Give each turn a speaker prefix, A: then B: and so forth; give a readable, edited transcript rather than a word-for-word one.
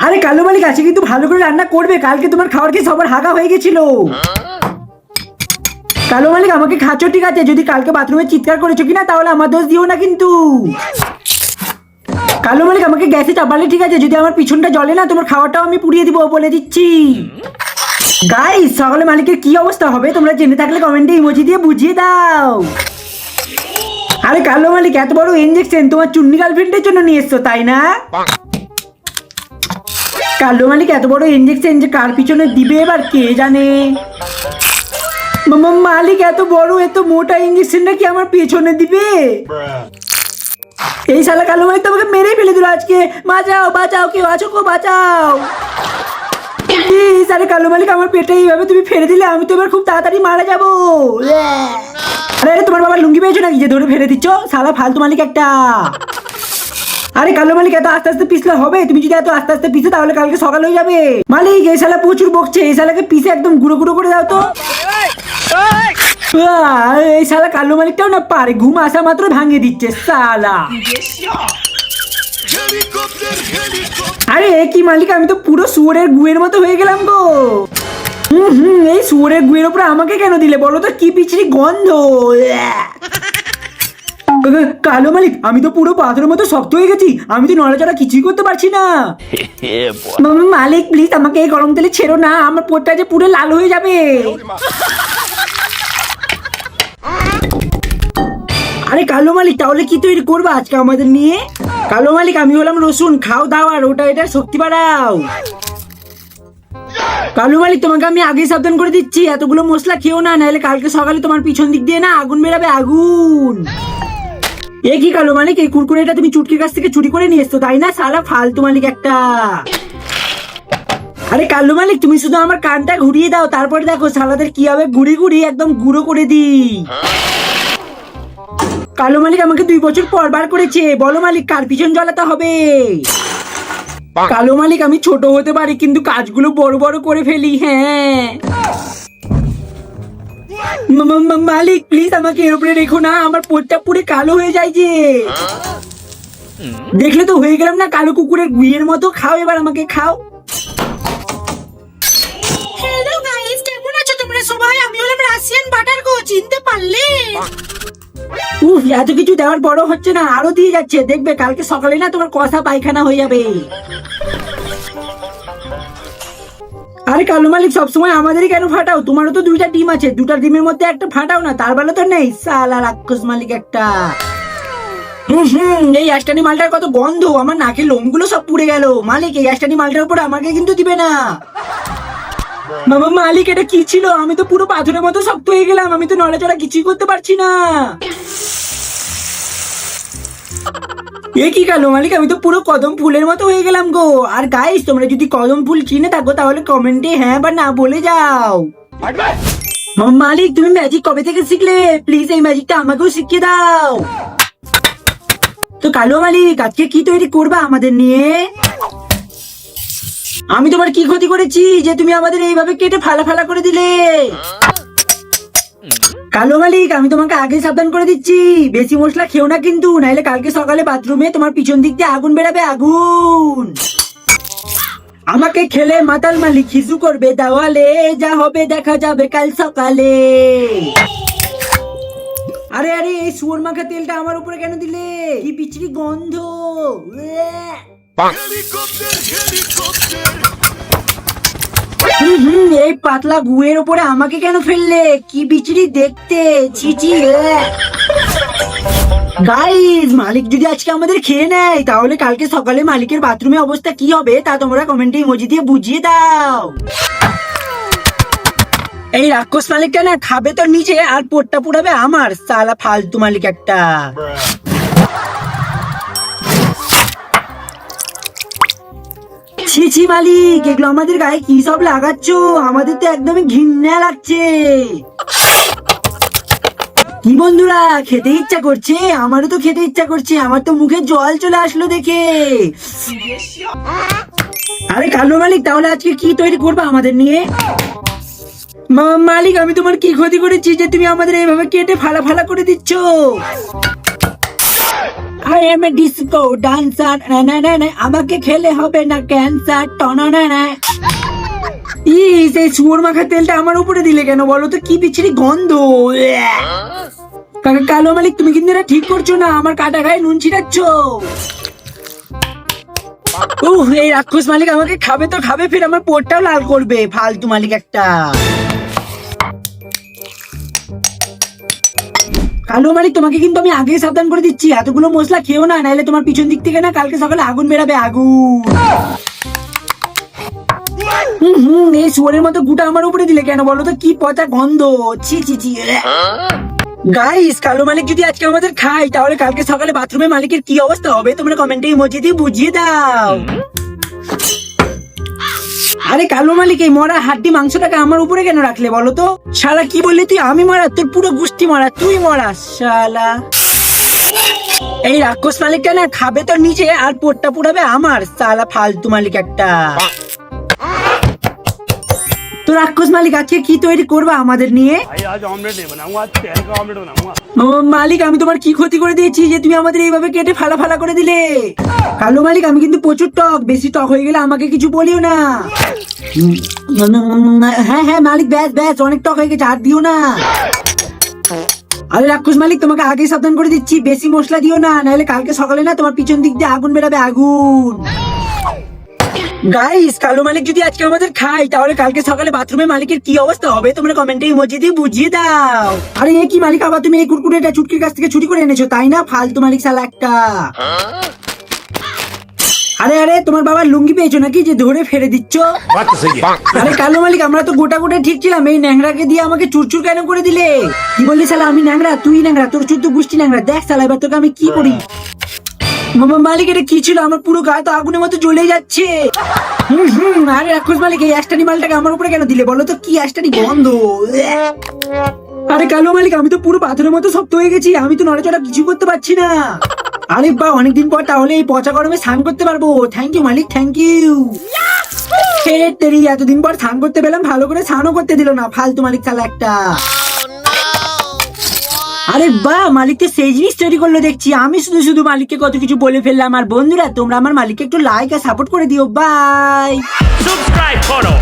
A: আরে কালো মালিক আছে কিন্তু ভালো করে রান্না করবে, কালকে তোমার খাবার খেয়ে সবার হাগা হয়ে গেছিল। কালো মালিক আমাকে খাচ্ছ ঠিক আছে, যদি কালকে বাথরুমে চিৎকার করেছো কিনা তাহলে আমার দোষ দিও না কিন্তু। কালো মালিক আমাকে গ্যাসে চাপালে ঠিক আছে, যদি আমার পিছনটা জ্বলে না তোমার খাওয়াটাও আমি পুড়িয়ে দিব বলে দিচ্ছি। গাইস সকালে মালিকের কি অবস্থা হবে তোমরা জেনে থাকলে কমেন্টে ইমোজি দিয়ে বুঝিয়ে দাও। আরে কালো মালিক এত বড় ইনজেকশন তোমার চুন্নি গার্লফ্রেন্ডের জন্য নিয়ে এসছো তাই না? কালো মালিক এত বড় ইনজেকশন যে কার পিছনে দিবে এবার কে জানে। মালিক এত বড় এত মোটা ইনজেকশনটা কি আমার পেছনে দিবে? এই শালা কালো মালিক তোমাকে মেরে ফেলে দিল আজকে। বাঁচাও বাঁচাও, কেউ আছো গো বাঁচাও। আরে কালো মালিক আমার পেটে এইভাবে তুমি ফেলে দিলে আমি তো এবার খুব তাড়াতাড়ি মারা যাবো। আরে তোমার বাবার লুঙ্গি পেয়েছো নাকি যে ধরে ফেলে দিচ্ছ, শালা ফালতু মালিক একটা। আরে কালো মালিক এত আস্তে আস্তে পিছলে হবে? তুমি যদি এত আস্তে আস্তে পিছো তাহলে কালকে সকাল হয়ে যাবে। মালিক এই শালা প্রচুর বকছে, এই শালাকে পিছে একদম গুঁড়ো গুঁড়ো করে দাও তো। এই শালা কালো মালিকটাও না পারে, ঘুম আসা মাত্র ভাঙিয়ে দিচ্ছে শালা। আরে কি মালিক আমি তো পুরো শুয়োরের গুয়ের মতো হয়ে গেলাম গো। এই শুয়োরের গুয়ের উপরে আমাকে কেন দিলে বলো তো, কি পিছড়ি গন্ধ। কালো মালিক আমি তো পুরো পাথরের মতো শক্ত হয়ে গেছি, আমি তো নড়াচড়া কিছুই করতে পারছি না। মালিক প্লিজ আমাকে এই গরম তেলে ছেড়ো না, আমার পোটটা যে পুরো লাল হয়ে যাবে। আরে কালো মালিক তাহলে কি তৈরি করবো আজকে আমাদের নিয়ে? কালো মালিক আমি হলাম রসুন, খাও দাও আর ওটা এটা শক্তি বাড়াও। কালো মালিক তোমাকে আমি আগেই সাবধান করে দিচ্ছি, এতগুলো মশলা খেও না, নাহলে কালকে সকালে তোমার পিছন দিক দিয়ে না আগুন বেরাবে আগুন। এ কি কালো মালিক এই কুরকুরেটা তুমি চুটকির কাছ থেকে চুরি করে নিয়ে এসছো তাই না? শালা ফালতু মালিক একটা। আরে কালো মালিক তুমি শুধু আমার কানটা ঘুরিয়ে দাও, তারপরে দেখো শালাদের কি হবে, ঘুরি ঘুরি একদম গুঁড়ো করে দিই। কালো মালিক আমাকে 2 বছর পর বার করেছে, বলো মালিক কার পিছন জ্বালাতে হবে? কালো মালিক আমি ছোট হতে পারি কিন্তু কাজগুলো বড় বড় করে ফেলি। হ্যাঁ মালিক প্লিজ আমাকে এর উপরে রেখো না, আমার পোটটা পুরো কালো হয়ে যায় যে। দেখলে তো হয়ে গেলাম না কালো কুকুরের গুইয়ের মতো। খাও এবার আমাকে খাও।
B: হ্যালো গাইস, কেমন আছো তোমরা সবাই? আমি হলাম রাশিয়ান বাটার গো, চিনতে পারলে?
A: উফ এত কিছু দেওয়ার বড় হচ্ছে না, আরো দিয়ে যাচ্ছে, দেখবে কালকে সকালে না তোমার কষা পায়খানা হয়ে যাবে। আরে কালো মালিক সবসময় আমাদেরই কেন ফাটাও? তোমারও তো 2টা ডিম আছে, 2টা ডিমের মধ্যে একটা ফাটাও না, তার বেলা তো নেই শালা রাক্ষস মালিক একটা। এই অ্যাস্টানি মালটার কত গন্ধ, আমার নাকের লোমগুলো সব পুড়ে গেল। মালিক এই অ্যাস্টানি মালটার উপর আমাকে কিন্তু দিবে না। বাবা মালিক এটা কি ছিল? আমি তো পুরো পাথরের মতো শক্ত হয়ে গেলাম, আমি তো নড়াচড়া কিছুই করতে পারছি না। এ কি কালো মালিক আমি তো পুরো কদম ফুলের মতো হয়ে গেলাম গো। আর গাইস তোমরা যদি কদম ফুল চিনে থাকো তাহলে কমেন্টে হ্যাঁ বা না বলে যাও। মালিক তুমি ম্যাজিক কবে থেকে শিখলে? প্লিজ এই ম্যাজিকটা আমাকেও শিখিয়ে দাও। তো কালো মালিক আজকে কি তৈরি করবা আমাদের নিয়ে? আমি তোমার কি ক্ষতি করেছি যে তুমি আমাদের এইভাবে কেটে ফালা ফালা করে দিলে? কালো মালিক আমি তোমাকে আগে সাবধান করে দিচ্ছি, বেশি মশলা খেও না কিন্তু, নাইলে কালকে সকালে বাথরুমে তোমার পিছন দিক দিয়ে আগুন বেরাবে আগুন। আমাকে খেলে মাতাল মালিক হিসু করবে দেওয়ালে, যা হবে দেখা যাবে কাল সকালে। আরে আরে এই শুয়োর মাখা তেলটা আমার উপরে কেন দিলে? কি বিচ্ছিরি গন্ধ। এই পাতলা গুয়ের উপরে আমাকে কেন ফেললে? কি বিচ্ছিরি দেখতে, ছিছি। গাইস মালিক যদি আজকে আমাদের খেয়ে নেয় তাহলে কালকে সকালে মালিকের বাথরুমে অবস্থা কি হবে তা তোমরা কমেন্টে ইমোজি দিয়ে বুঝিয়ে দাও। এই রাক্ষস মালিকটা না খাবে তো নিচে আর পোটটা পুড়াবে আমার, শালা ফালতু মালিক একটা। ছি মালিক এগুলো আমাদের গায়ে কি সব লাগাচ্ছ? আমাদের তো একদমই ঘৃণা লাগছে। কি বন্ধুরা খেতে ইচ্ছা করছে? আমারও তো খেতে ইচ্ছা করছে, আমার তো মুখে জল চলে আসলো দেখে। আরে কালো মালিক তাহলে আজকে কি তৈরি করবে আমাদের নিয়ে? মালিক আমি তোমার কি ক্ষতি করেছি যে তুমি আমাদের এইভাবে কেটে ফালা ফালা করে দিচ্ছ? I M A disco dancer, না না না আমাকে খেলে হবে না ক্যান্সার, টনা না না। এই শুয়োর মাখা তেলটা আমার উপরে দিলে কেন বলো তো? কি বিচ্ছিরি গন্ধ। কাকা কালো মালিক, তুমি কিন্তু এটা ঠিক করছো না, আমার কাটা গায়ে নুন ছিটাচ্ছ। এই রাক্ষস মালিক আমাকে খাবে তো খাবে, ফির আমার পোটটাও লাল করবে, ফালতু মালিক একটা। কালো মালিক, তোমাকে কিন্তু আমি আগেই সাবধান করে দিচ্ছি, এতগুলো মশলা খেও না, নাহলে তোমার পিছন দিক থেকে না কালকে সকালে আগুন বেরাবে, আগুন। এই শুয়োরের মতো গুটা আমার উপরে দিলে কেন বলো তো? কি পচা গন্ধ, ছি ছি ছি। গাইস, কালো মালিক যদি আজকে আমাদের খাই, তাহলে কালকে সকালে বাথরুমে মালিকের কি অবস্থা হবে তোমরা কমেন্টে ইমোজি দিয়ে বুঝিয়ে দাও। আরে কালো মালিক, এই মরা হাড্ডি মাংসটাকে আমার উপরে কেন রাখলে বলো তো? শালা কি বললি তুই? আমি মারা? তোর পুরো গুষ্টি মারা, তুই মরা শালা। এই রাক্ষস মালিকটা না খাবে তো নিচে, আর পোটটা পুড়াবে আমার, শালা ফালতু মালিক একটা। তো রাক্ষস মালিক আজকে কি তৈরি করবা আমাদের নিয়ে?
C: भाई आज ऑमलेट नहीं बनाऊंगा, आज तेल का ऑमलेट बनाऊंगा।
A: মালিক, আমি তোমার কি ক্ষতি করে দিয়েছি যে তুমি আমাদের এইভাবে কেটে ফালা ফালা করে দিলে? কালো মালিক, আমি কিন্তু প্রচুর টক, বেশি টক হয়ে গেলে আমাকে কিছু বলিও না। হ্যাঁ হ্যাঁ মালিক, ব্যাস ব্যাস, অনেক টক হয়ে গেছে, আর দিও না। আরে রাক্ষস মালিক, তোমাকে আগেই সাবধান করে দিচ্ছি, বেশি মশলা দিও না, নাহলে কালকে সকালে না তোমার পিছন দিক দিয়ে আগুন বেরাবে, আগুন। গাইস, কালো মালিক যদি আজকে আমাদের খাই, তাহলে কালকে সকালে বাথরুমে মালিকের কি অবস্থা হবে তোমরা কমেন্টে ইমোজি দিয়ে বুঝিয়ে দাও। আরে এ কি মালিক, আবার তুমি এই কুরকুরেটা চুটকির কাছ থেকে চুরি করে এনেছো তাই না? ফালতু মালিক শালা একটা। আরে আরে, তোমার বাবার লুঙ্গি পেয়েছো নাকি যে ধরে ফেলে দিচ্ছ?
C: बात तो सही है।
A: আরে কালো মালিক, আমরা তো গোটা গোটা ঠিক ছিলাম, এই ন্যাংরাকে দিয়ে আমাকে চুরচুর কেন করে দিলে? কি বললি শালা? আমি ন্যাংরা, তুই ন্যাংরা, তোর চুদ্দ গোষ্ঠী ন্যাংরা। দেখ শালা, এবার তোকে আমি কি করি। মালিক, এটা কি ছিল? আমার পুরো গায়ে তো আগুনের মতো জ্বলে যাচ্ছে। আরে রাক্ষস মালিক, এই অ্যাস্টানি মালটাকে আমার উপরে কেন দিলে বলো তো? কি অ্যাস্টানি গন্ধ। আরে কালো মালিক, আমি তো পুরো পাথরের মতো শক্ত হয়ে গেছি, আমি তো নড়াচড়া কিছু করতে পারছি না। আরে বা, অনেকদিন পর তাহলে এই পচা গরমে স্নান করতে পারবো। থ্যাংক ইউ মালিক, থ্যাংক ইউ। তেরি, এতদিন পর স্নান করতে পেলাম, ভালো করে স্নানও করতে দিল না, ফালতু মালিক শালা একটা। আরে বাহ, মালিক তো সেই জিনিস তৈরি করলো দেখছি। আমি শুধু শুধু মালিককে কত কিছু বলে ফেললাম। আর বন্ধুরা, তোমরা আমার মালিককে একটু লাইক আর সাপোর্ট করে দিও। বাই।
C: सब्सक्राइब करो।